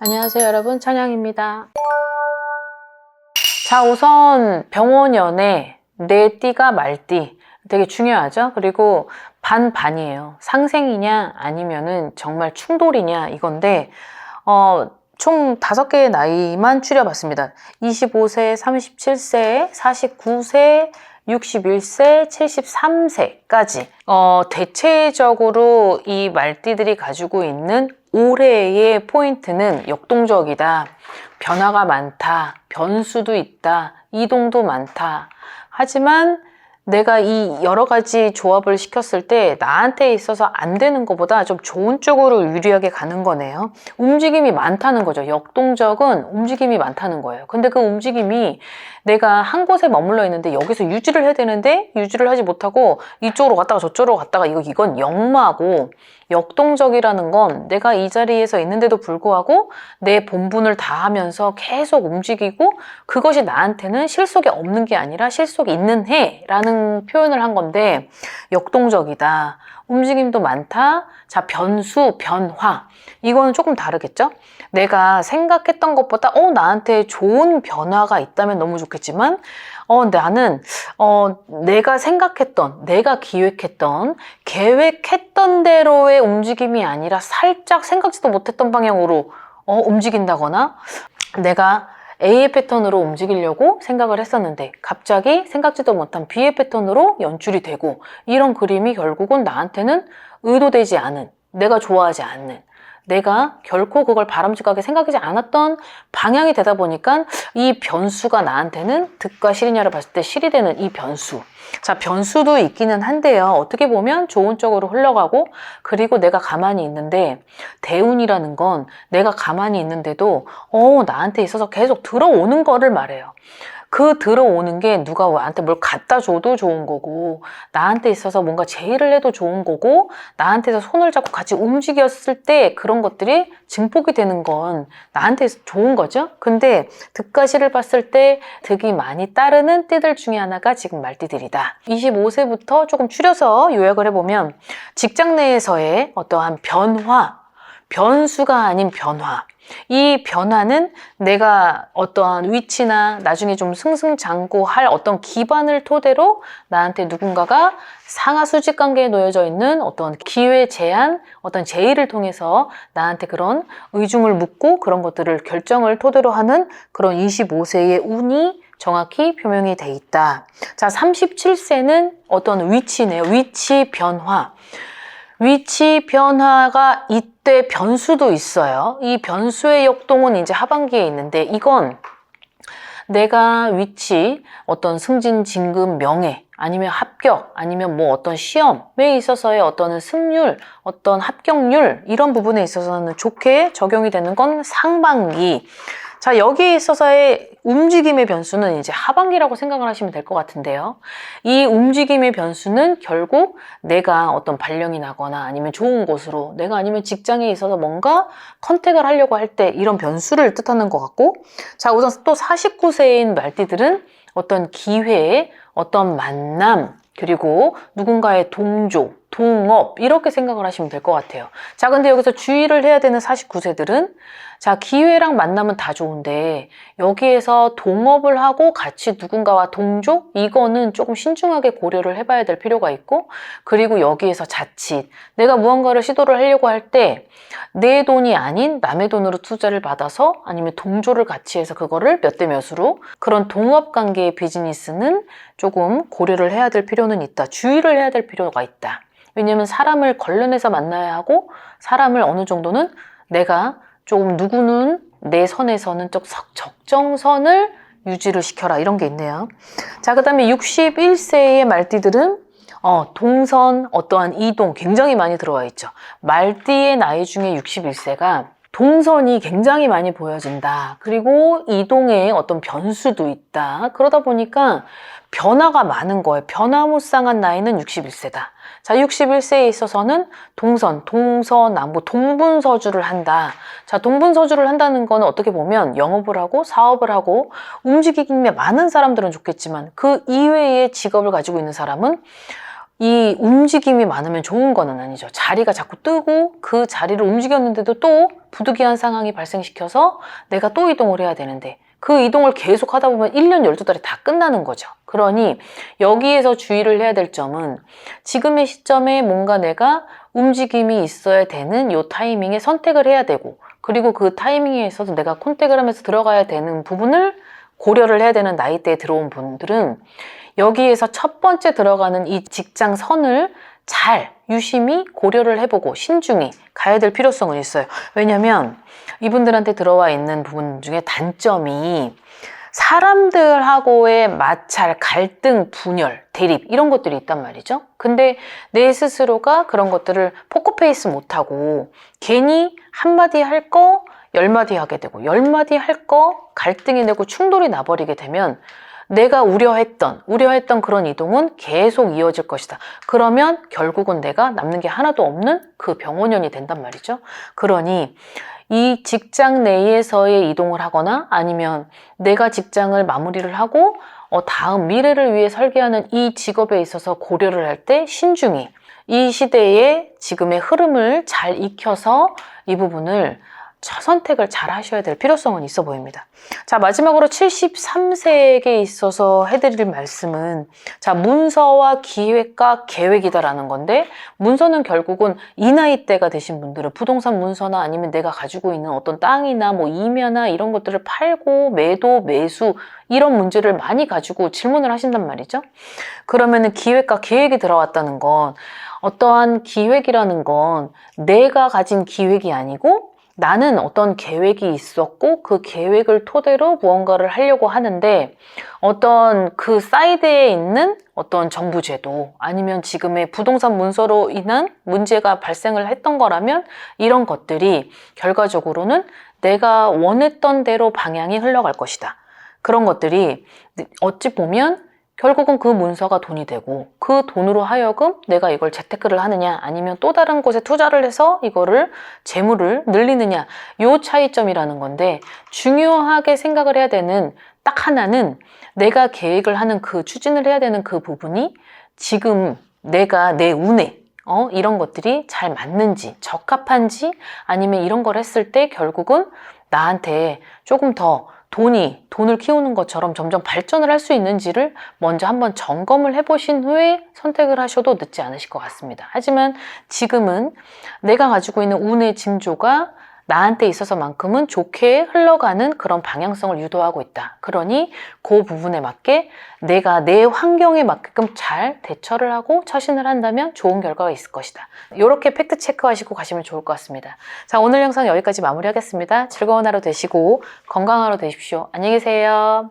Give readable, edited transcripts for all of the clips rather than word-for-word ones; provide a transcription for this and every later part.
안녕하세요 여러분, 찬영입니다. 자, 우선 병원 연애, 내 띠가 말띠 되게 중요하죠. 그리고 반반이에요. 상생이냐 아니면은 정말 충돌이냐 이건데 총 5개의 나이만 추려봤습니다. 25세, 37세, 49세, 61세, 73세까지 대체적으로 이 말띠들이 가지고 있는 올해의 포인트는 역동적이다, 변화가 많다, 변수도 있다, 이동도 많다. 하지만 내가 이 여러 가지 조합을 시켰을 때 나한테 있어서 안 되는 것보다 좀 좋은 쪽으로 유리하게 가는 거네요. 움직임이 많다는 거죠. 역동적은 움직임이 많다는 거예요. 근데 그 움직임이 내가 한 곳에 머물러 있는데 여기서 유지를 해야 되는데 유지를 하지 못하고 이쪽으로 갔다가 저쪽으로 갔다가 이건 역마고, 역동적이라는 건 내가 이 자리에서 있는데도 불구하고 내 본분을 다하면서 계속 움직이고, 그것이 나한테는 실속이 없는 게 아니라 실속이 있는 해라는 표현을 한 건데, 역동적이다, 움직임도 많다. 자, 변수, 변화, 이거는 조금 다르겠죠? 내가 생각했던 것보다 나한테 좋은 변화가 있다면 너무 좋겠지만 나는 내가 생각했던, 내가 기획했던, 계획했던 대로의 움직임이 아니라 살짝 생각지도 못했던 방향으로 움직인다거나, 내가 A의 패턴으로 움직이려고 생각을 했었는데 갑자기 생각지도 못한 B의 패턴으로 연출이 되고, 이런 그림이 결국은 나한테는 의도되지 않은, 내가 좋아하지 않는, 내가 결코 그걸 바람직하게 생각하지 않았던 방향이 되다 보니까 이 변수가 나한테는 득과 실이냐를 봤을 때 실이 되는 이 변수. 자, 변수도 있기는 한데요. 어떻게 보면 좋은 쪽으로 흘러가고, 그리고 내가 가만히 있는데, 대운이라는 건 내가 가만히 있는데도 나한테 있어서 계속 들어오는 거를 말해요. 그 들어오는 게 누가 나한테 뭘 갖다 줘도 좋은 거고, 나한테 있어서 뭔가 제의를 해도 좋은 거고, 나한테서 손을 잡고 같이 움직였을 때 그런 것들이 증폭이 되는 건 나한테 좋은 거죠. 근데 득과 실을 봤을 때 득이 많이 따르는 띠들 중에 하나가 지금 말띠들이다. 25세부터 조금 추려서 요약을 해보면, 직장 내에서의 어떠한 변화, 변수가 아닌 변화, 이 변화는 내가 어떠한 위치나 나중에 좀 승승장구할 어떤 기반을 토대로 나한테 누군가가 상하수직 관계에 놓여져 있는 어떤 기회 제한, 어떤 제의를 통해서 나한테 그런 의중을 묻고 그런 것들을 결정을 토대로 하는 그런 25세의 운이 정확히 표명이 돼 있다. 자, 37세는 어떤 위치네요. 위치 변화. 위치 변화가 이때 변수도 있어요. 이 변수의 역동은 이제 하반기에 있는데, 이건 내가 위치, 어떤 승진, 진급, 명예, 아니면 합격, 아니면 뭐 어떤 시험에 있어서의 어떤 승률, 어떤 합격률, 이런 부분에 있어서는 좋게 적용이 되는 건 상반기. 자, 여기에 있어서의 움직임의 변수는 이제 하반기라고 생각을 하시면 될 것 같은데요. 이 움직임의 변수는 결국 내가 어떤 발령이 나거나 아니면 좋은 곳으로, 내가 아니면 직장에 있어서 뭔가 컨택을 하려고 할 때 이런 변수를 뜻하는 것 같고, 자, 우선 또 49세인 말띠들은 어떤 기회, 어떤 만남, 그리고 누군가의 동조, 동업, 이렇게 생각을 하시면 될 것 같아요. 자, 근데 여기서 주의를 해야 되는 49세들은, 자, 기회랑 만남은 다 좋은데 여기에서 동업을 하고 같이 누군가와 동조? 이거는 조금 신중하게 고려를 해봐야 될 필요가 있고, 그리고 여기에서 자칫 내가 무언가를 시도를 하려고 할 때 내 돈이 아닌 남의 돈으로 투자를 받아서, 아니면 동조를 같이 해서 그거를 몇 대 몇으로, 그런 동업 관계의 비즈니스는 조금 고려를 해야 될 필요는 있다. 주의를 해야 될 필요가 있다. 왜냐면 사람을 걸러내서 만나야 하고, 사람을 어느 정도는 내가 조금 누구는 내 선에서는 좀 적정선을 유지를 시켜라, 이런 게 있네요. 자, 그 다음에 61세의 말띠들은 동선, 어떠한 이동 굉장히 많이 들어와 있죠. 말띠의 나이 중에 61세가 동선이 굉장히 많이 보여진다. 그리고 이동에 어떤 변수도 있다. 그러다 보니까 변화가 많은 거예요. 변화무쌍한 나이는 61세다. 자, 61세에 있어서는 동서남북, 동분서주를 한다. 자, 동분서주를 한다는 거는 어떻게 보면 영업을 하고 사업을 하고 움직임이 많은 사람들은 좋겠지만, 그 이외의 직업을 가지고 있는 사람은 이 움직임이 많으면 좋은 거는 아니죠. 자리가 자꾸 뜨고 그 자리를 움직였는데도 또 부득이한 상황이 발생시켜서 내가 또 이동을 해야 되는데 그 이동을 계속 하다 보면 1년 12달이 다 끝나는 거죠. 그러니 여기에서 주의를 해야 될 점은 지금의 시점에 뭔가 내가 움직임이 있어야 되는 요 타이밍에 선택을 해야 되고, 그리고 그 타이밍에 있어서 내가 컨택을 하면서 들어가야 되는 부분을 고려를 해야 되는 나이대에 들어온 분들은 여기에서 첫 번째 들어가는 이 직장 선을 잘 유심히 고려를 해보고 신중히 가야 될 필요성은 있어요. 왜냐면 이분들한테 들어와 있는 부분 중에 단점이 사람들하고의 마찰, 갈등, 분열, 대립 이런 것들이 있단 말이죠. 근데 내 스스로가 그런 것들을 포커페이스 못하고 괜히 한마디 할 거 10마디 하게 되고 10마디 할 거 갈등이 되고 충돌이 나버리게 되면 내가 우려했던 그런 이동은 계속 이어질 것이다. 그러면 결국은 내가 남는 게 하나도 없는 그 병원년이 된단 말이죠. 그러니 이 직장 내에서의 이동을 하거나 아니면 내가 직장을 마무리를 하고 다음 미래를 위해 설계하는 이 직업에 있어서 고려를 할 때 신중히 이 시대의 지금의 흐름을 잘 익혀서 이 부분을 선택을 잘 하셔야 될 필요성은 있어 보입니다. 자, 마지막으로 73세에게 있어서 해드릴 말씀은 자, 문서와 기획과 계획이다라는 건데, 문서는 결국은 이 나이대가 되신 분들은 부동산 문서나 아니면 내가 가지고 있는 어떤 땅이나 뭐 임야나 이런 것들을 팔고 매도, 매수 이런 문제를 많이 가지고 질문을 하신단 말이죠. 그러면은 기획과 계획이 들어왔다는 건 어떠한 기획이라는 건 내가 가진 기획이 아니고 나는 어떤 계획이 있었고 그 계획을 토대로 무언가를 하려고 하는데 어떤 그 사이드에 있는 어떤 정부 제도 아니면 지금의 부동산 문서로 인한 문제가 발생을 했던 거라면 이런 것들이 결과적으로는 내가 원했던 대로 방향이 흘러갈 것이다. 그런 것들이 어찌 보면 결국은 그 문서가 돈이 되고 그 돈으로 하여금 내가 이걸 재테크를 하느냐 아니면 또 다른 곳에 투자를 해서 이거를 재물을 늘리느냐, 요 차이점이라는 건데, 중요하게 생각을 해야 되는 딱 하나는 내가 계획을 하는 그 추진을 해야 되는 그 부분이 지금 내가 내 운에 이런 것들이 잘 맞는지 적합한지, 아니면 이런 걸 했을 때 결국은 나한테 조금 더 돈을 키우는 것처럼 점점 발전을 할 수 있는지를 먼저 한번 점검을 해보신 후에 선택을 하셔도 늦지 않으실 것 같습니다. 하지만 지금은 내가 가지고 있는 운의 징조가 나한테 있어서만큼은 좋게 흘러가는 그런 방향성을 유도하고 있다. 그러니 그 부분에 맞게 내가 내 환경에 맞게끔 잘 대처를 하고 처신을 한다면 좋은 결과가 있을 것이다. 이렇게 팩트 체크하시고 가시면 좋을 것 같습니다. 자, 오늘 영상 여기까지 마무리하겠습니다. 즐거운 하루 되시고 건강한 하루 되십시오. 안녕히 계세요.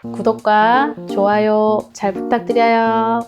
구독과 좋아요 잘 부탁드려요.